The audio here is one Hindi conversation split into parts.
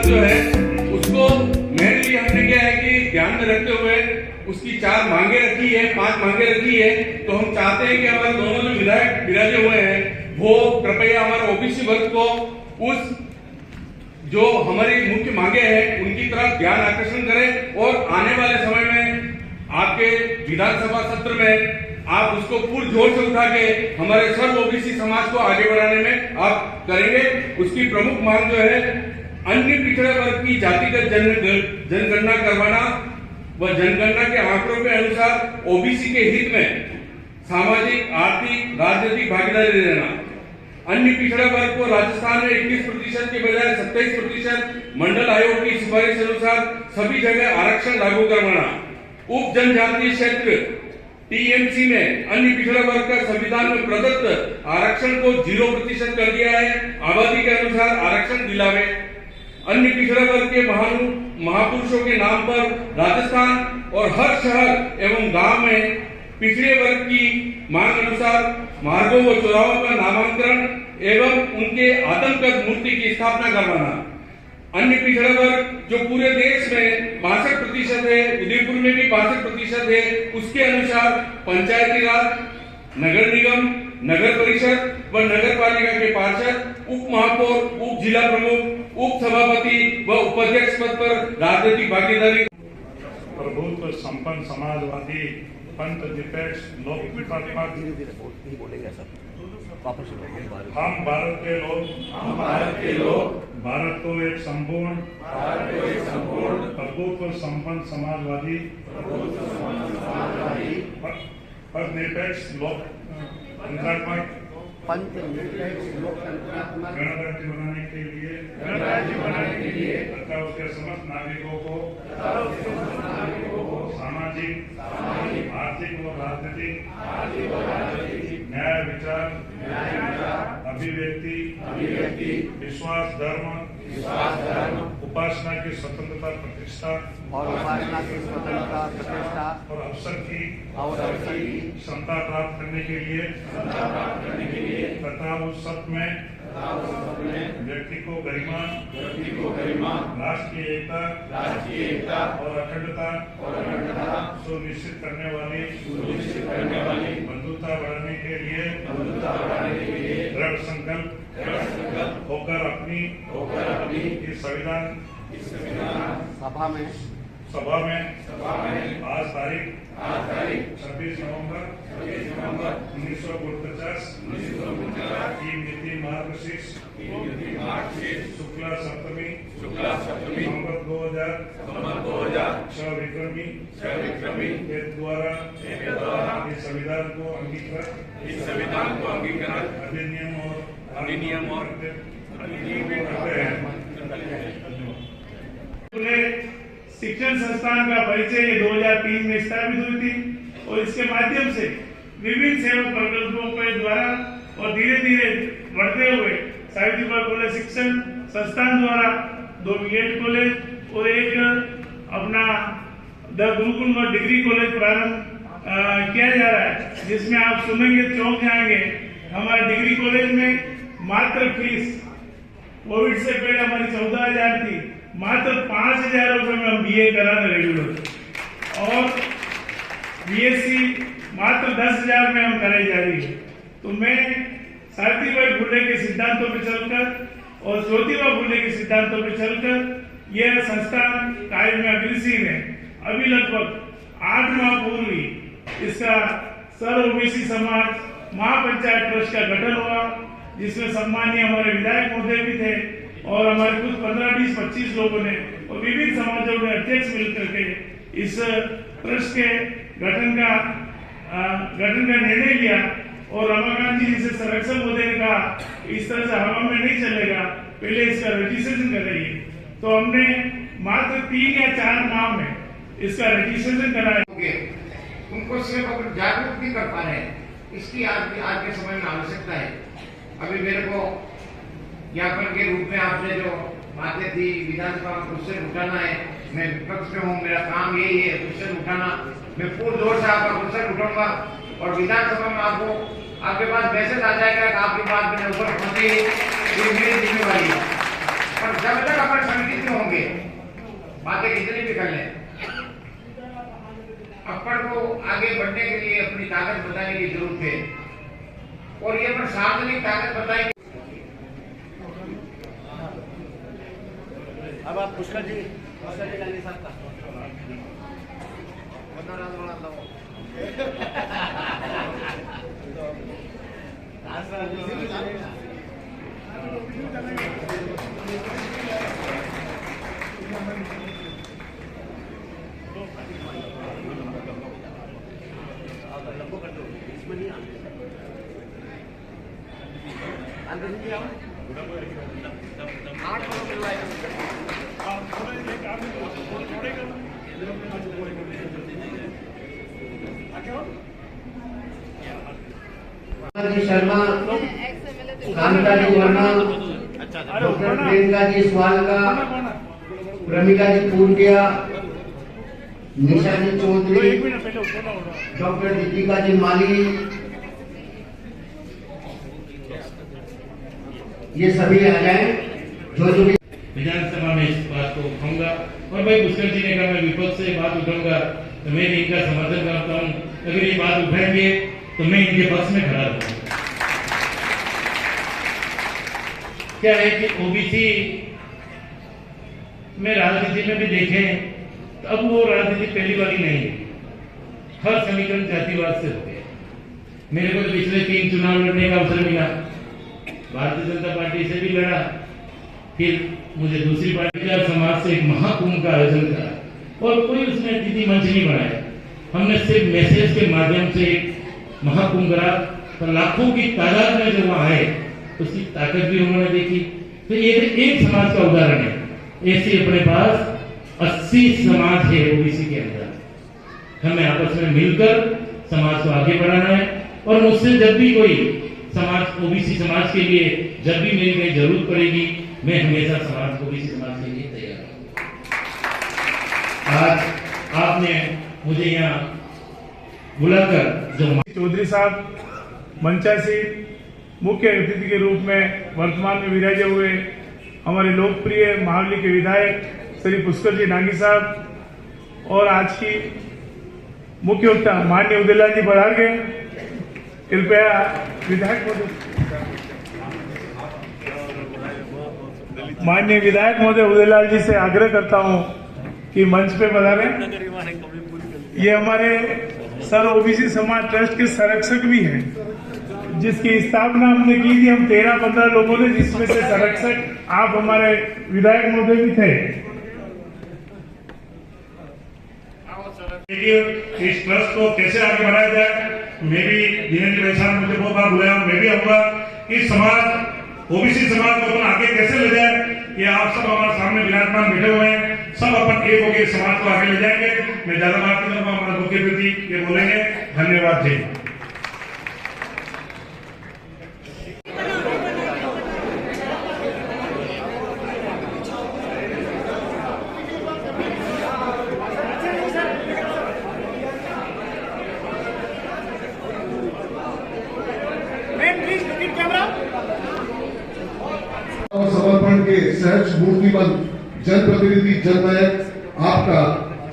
जो है उसको मेनली हमने क्या है कि ध्यान में रखते हुए उसकी 4 मांगे रखी है, 5 मांगे रखी है। तो हम चाहते हैं कि हमारे दोनों जो विधायक विराजे हुए हैं वो कृपया हमारे ओबीसी वर्ग को उस जो हमारी मुख्य मांगे हैं उनकी तरफ ध्यान आकर्षण करें और आने वाले समय में आपके विधानसभा सत्र में आप उसको पूर्ण जोर से उठा के हमारे सर्व ओबीसी समाज को आगे बढ़ाने में आप करेंगे। उसकी प्रमुख मांग जो है अन्य पिछड़े वर्ग की जातिगत जनगणना करवाना व जनगणना के आंकड़ों के अनुसार ओबीसी के हित में सामाजिक, आर्थिक, राजनीतिक भागीदारी देना। अन्य पिछड़ा वर्ग को राजस्थान में 21% के बजाय 27% मंडल आयोग की सिफारिश अनुसार सभी जगह आरक्षण लागू करवाना। उप जनजातीय क्षेत्र टीएमसी में अन्य पिछड़ा वर्ग का संविधान में प्रदत्त आरक्षण को 0% कर दिया है, आबादी के अनुसार आरक्षण दिलावे। अन्य पिछड़ा वर्ग के महापुरुषों के नाम पर राजस्थान और हर शहर एवं गांव में पिछड़े वर्ग की मांग अनुसार मार्गों व चौराहों का नामांकन एवं उनके आदमकद मूर्ति की स्थापना करवाना। अन्य पिछड़ा वर्ग जो पूरे देश में 62% है, उदयपुर में भी 62% है, उसके अनुसार पंचायती राज, नगर निगम, नगर परिषद व नगर पालिका के पार्षद, उप महापौर, उप जिला प्रमुख, उप सभापति व उपाध्यक्ष पद पर राजनीतिक भागीदारी। प्रभुत्व संपन्न समाजवादी पंथ निरपेक्ष हम भारत के लोग भारत को एक संपूर्ण प्रभुत्व संपन्न समाजवादी पंथ निरपेक्ष गणराज्य बनाने के लिए तथा उसके समस्त नागरिकों को सामाजिक, आर्थिक और राजनीतिक न्याय, विचार, अभिव्यक्ति, विश्वास, धर्म, उपासना की स्वतंत्रता प्रतिष्ठा और अवसर की क्षमता प्राप्त करने के लिए तथा उस सब में व्यक्ति को गरिमा, राष्ट्रीय एकता और अखंडता सुनिश्चित करने वाली बंधुता बढ़ाने के लिए दृढ़ संकल्प होकर अपनी इस संविधान सभा में आज तारीख 26 नवंबर 1949 की नीति मार्गशीर्ष शुक्ला सप्तमी नवंबर 2006 विक्रमी के द्वारा इस संविधान को अंगीकृत अधिनियम और शिक्षण संस्थान का परिचय 2003 में स्थापित हुई थी और इसके माध्यम से विभिन्न सेवा प्रकल्पों के द्वारा और धीरे धीरे बढ़ते हुए सावित्रीबाई फुले शिक्षण संस्थान द्वारा 2 बीएड कॉलेज और एक अपना द गुरुकुल डिग्री कॉलेज प्रारंभ किया जा रहा है, जिसमें आप सुनेंगे चौंक जाएंगे। हमारे डिग्री कॉलेज में मात्र फीस कोविड से पहले हमारी 14,000 थी, मात्र 5,000 रुपए में हम बीए करा रहे रेगुलर और बीएससी मात्र 10,000 में हम कराई जा रही है। तो मैं सावित्रीबाई फुले के सिद्धांतों पर चलकर और ज्योतिबा फुले के सिद्धांतों पर चलकर यह संस्थान कार्य में अग्रसर है। अभी लगभग 8 माह पूर्व ही इसका सर्व ओबीसी समाज महापंचायत ट्रस्ट का गठन हुआ, जिसमें सम्मानीय हमारे विधायक महोदय भी थे और हमारे कुछ 15, 20, 25 लोगों ने और विभिन्न समाजों के अध्यक्ष मिलकर के इस ट्रस्ट के गठन का निर्णय लिया। और रमाकांत जी जिसे संरक्षण महोदय ने कहा इस तरह से हवा में नहीं चलेगा, पहले इसका रजिस्ट्रेशन कराइए। तो हमने मात्र 3 या 4 माह में इसका रजिस्ट्रेशन कराया। उनको सिर्फ जागरूक भी कर पा रहे हैं, इसकी आज के समय में आवश्यकता है। अभी मेरे को ज्ञापन के रूप में आपने जो बातें थी विधानसभा में क्वेश्चन उठाना है, मैं विपक्ष में हूँ, मेरा काम यही है क्वेश्चन उठाना। मैं पूर्ण जोर से आपका क्वेश्चन उठाऊंगा और विधानसभा में आपके पास मैसेज आ जाएगा कि आपकी बात मैंने ऊपर पहुंची, ये मेरी जिम्मेवारी है। और जब तक हमारे समिति में होंगे, बातें कितनी भी कर लें, अक्कड़ को आगे बढ़ने के लिए अपनी ताकत बताने की जरूरत है और ये पर सार्वजनिक ताकत बताएंगे। अब आप पुष्कर जी लाएंगे साहब का शर्मा, कांता जी वर्मा, डॉक्टर प्रियंका जी स्वालका, प्रमिका जी पूर्णिया, निशा जी चौधरी, डॉक्टर दीपिका जी माली, ये सभी आ जाएं जो भी विधानसभा में इस बात को उठाऊंगा। और भाई पुष्कर जी ने कहा मैं विपक्ष से बात उठाऊंगा, तो मैं इनका समर्थन करता हूँ। अगर ये बात उठाएंगे तो मैं इनके पक्ष में खड़ा रहूंगा। क्या है कि ओबीसी में राजनीति में भी देखें तो अब वो राजनीति पहली वाली नहीं है। हर समीकरण जातिवाद से होते हैं। मेरे को तो पिछले 3 चुनाव लड़ने का अवसर मिला, भारतीय जनता पार्टी से भी लड़ा, फिर मुझे दूसरी पार्टी का समाज से एक महाकुंभ का आयोजन करा और कोई उसमें अतिथि मंच नहीं बनाया। हमने सिर्फ मैसेज के माध्यम से एक महाकुंभ करा, तो लाखों की तादाद में जो वहां आए उसकी ताकत भी उन्होंने देखी। तो ये एक समाज का उदाहरण है। ऐसे अपने पास 80 समाज है ओबीसी के अंदर। हमें आपस में मिलकर समाज को आगे बढ़ाना है और मुझसे जब भी कोई समाज ओबीसी समाज के लिए जब भी मेरी कहीं जरूरत पड़ेगी, मैं हमेशा समाज ओबीसी समाज के लिए तैयार हूं। आज आपने मुझे यहाँ बुलाकर जो चौधरी साहब मंचासी मुख्य अतिथि के रूप में वर्तमान में विराजे हुए हमारे लोकप्रिय महावली के विधायक श्री पुष्कर जी नागी साहब और आज की मुख्य वक्ता माननीय उदयलाल जी पधार गए। कृपया विधायक माननीय विधायक महोदय उदयलाल जी से आग्रह करता हूं कि मंच पे पधारें। ये हमारे सर ओबीसी समाज ट्रस्ट के संरक्षक भी हैं, जिसकी स्थापना हमने की थी। हम 13-15 लोगों ने, जिसमें से संरक्षक आप हमारे विधायक महोदय भी थे। इस ट्रस्ट को कैसे आगे बढ़ाया जाए, मैं भी धीरेन्द्र भाई साहब मुझे बहुत बार बुलाया, मैं भी आऊंगा। इस समाज ओबीसी समाज को अपन आगे कैसे ले जाए, ये आप सब हमारे सामने विराजमान बैठे हुए हैं, सब अपन एक होकर समाज को आगे ले जाएंगे। मैं ज्यादा बात नहीं करूंगा, हमारे मुख्य अतिथि ये बोलेंगे। धन्यवाद। जय समर्पण के सहज मूर्तिमंत जनप्रतिनिधि जननायक आपका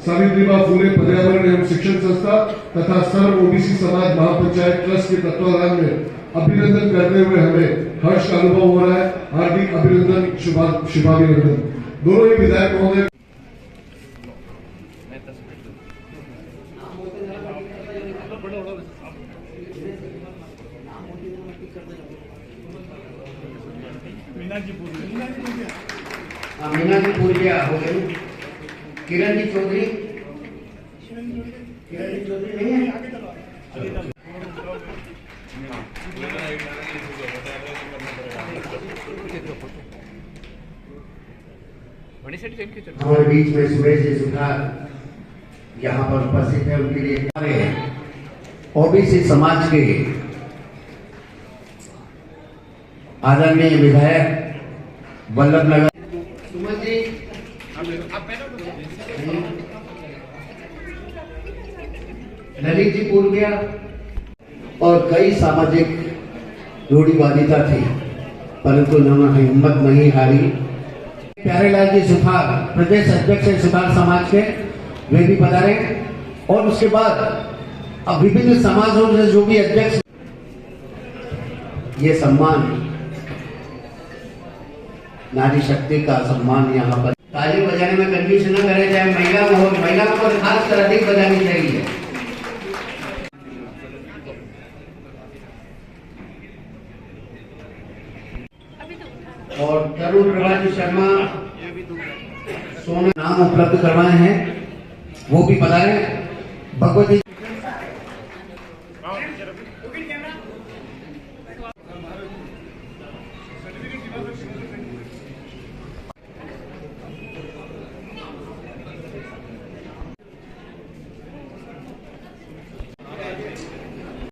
सावित्रीबाई फुले पर्यावरण एवं शिक्षण संस्था तथा सर्व ओबीसी समाज महापंचायत ट्रस्ट के तत्वाधान में अभिनंदन करते हुए हमें हर्ष का अनुभव हो रहा है। हार्दिक अभिनंदन, शुभाभिनंदन। दोनों ही विधायक महोदय मीना जी पूर्णिया हो गई, किरण जी चौधरी, नहीं है? हमारे बीच में सुरेश जी सुधार यहाँ पर उपस्थित है, उनके लिए ओबीसी समाज के आदरणीय विधायक वल्लभ नगर सुमन जी, ललित जी पूर्णिया और कई सामाजिक रूढ़िवादिता थी, परंतु उन्होंने हिम्मत नहीं हारी। प्यारेलाल जी सुथार प्रदेश अध्यक्ष है सुथार समाज के, वे भी पधारे। और उसके बाद अब विभिन्न समाजों से जो भी अध्यक्ष, ये सम्मान नारी शक्ति का सम्मान यहाँ पर। ताली बजाने में कंजूस न करे, चाहे महिलाओं को खासकर अधिक बजानी चाहिए। और तरुण प्रभाजी शर्मा सोना नाम उपलब्ध करवाए हैं, वो भी पधारे। भगवती